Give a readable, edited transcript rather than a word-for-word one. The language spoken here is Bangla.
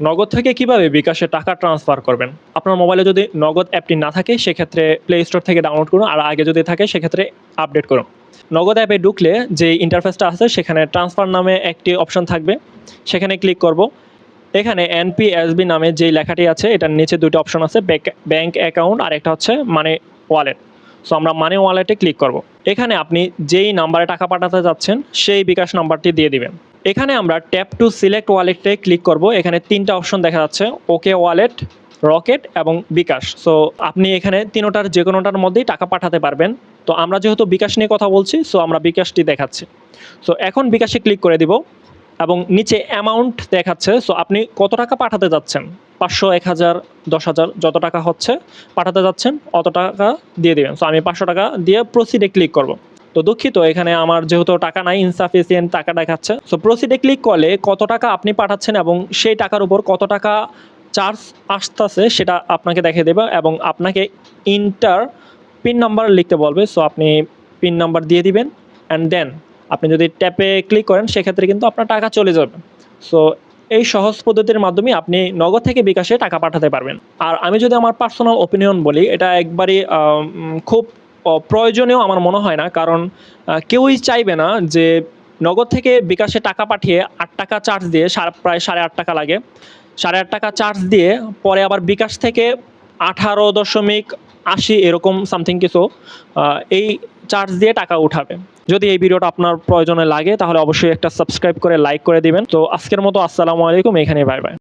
নগদ থেকে কিভাবে বিকাশে টাকা ট্রান্সফার করবেন? আপনার মোবাইলে যদি নগদ অ্যাপটি না থাকে সেক্ষেত্রে প্লে স্টোর থেকে ডাউনলোড করুন, আর আগে যদি থাকে সেক্ষেত্রে আপডেট করুন। নগদ অ্যাপে ঢুকলে যে ইন্টারফেসটা আছে সেখানে ট্রান্সফার নামে একটি অপশন থাকবে, সেখানে ক্লিক করব। এখানে এনপিএসবি নামে যেই লেখাটি আছে এটার নিচে দুটো অপশন আছে, ব্যাংক অ্যাকাউন্ট আর একটা হচ্ছে মানি ওয়ালেট। সো আমরা মানি ওয়ালেটে ক্লিক করব। এখানে আপনি যেই নাম্বারে টাকা পাঠাতে যাচ্ছেন সেই বিকাশ নাম্বারটি দিয়ে দিবেন। এখানে আমরা ট্যাপ টু সিলেক্ট ওয়ালেটে ক্লিক করব। এখানে 3টা অপশন দেখা যাচ্ছে, ওকে ওয়ালেট, রকেট এবং বিকাশ। সো আপনি এখানে তিনোটার যে কোনোটার মধ্যেই টাকা পাঠাতে পারবেন। তো আমরা যেহেতু বিকাশ নিয়ে কথা বলছি, সো আমরা বিকাশটি দেখাচ্ছি। সো এখন বিকাশে ক্লিক করে দিব এবং নিচে অ্যামাউন্ট দেখাচ্ছে। সো আপনি কত টাকা পাঠাতে যাচ্ছেন, 500, 1000, 10,000 যত টাকা হচ্ছে পাঠাতে যাচ্ছেন অত টাকা দিয়ে দেবেন। সো আমি 500 টাকা দিয়ে প্রসিডে ক্লিক করব। তো দুঃখিত, এখানে আমার যেহেতু টাকা নাই, ইনসাফিসিয়েন্ট টাকা দেখাচ্ছে। সো প্রসিডে ক্লিক করলে কত টাকা আপনি পাঠাচ্ছেন এবং সেই টাকার উপর কত টাকা চার্জ আসতেছে সেটা আপনাকে দেখিয়ে দেবে এবং আপনাকে ইন্টার পিন নাম্বার লিখতে বলবে। সো আপনি পিন নাম্বার দিয়ে দিবেন অ্যান্ড দেন আপনি যদি ট্যাপে ক্লিক করেন সেক্ষেত্রে কিন্তু আপনার টাকা চলে যাবে। সো এই সহজ পদ্ধতির মাধ্যমে আপনি নগদ থেকে বিকাশে টাকা পাঠাতে পারবেন। আর আমি যদি আমার পার্সোনাল ওপিনিয়ন বলি, এটা একবারই খুব প্রয়োজনীয় আমার মনে হয় না, কারণ কেউই চাইবে না যে নগদ থেকে বিকাশে টাকা পাঠিয়ে 8 টাকা চার্জ দিয়ে প্রায় 8.5 টাকা লাগে, 8.5 টাকা চার্জ দিয়ে পরে আবার বিকাশ থেকে 18.80 এরকম সামথিং কিছু এই চার্জ দিয়ে টাকা উঠাবে। যদি এই ভিডিওটা আপনার প্রয়োজনে লাগে তাহলে অবশ্যই একটা সাবস্ক্রাইব করে লাইক করে দিবেন। তো আজকের মতো আসসালামু আলাইকুম, এখানেই বাই বাই।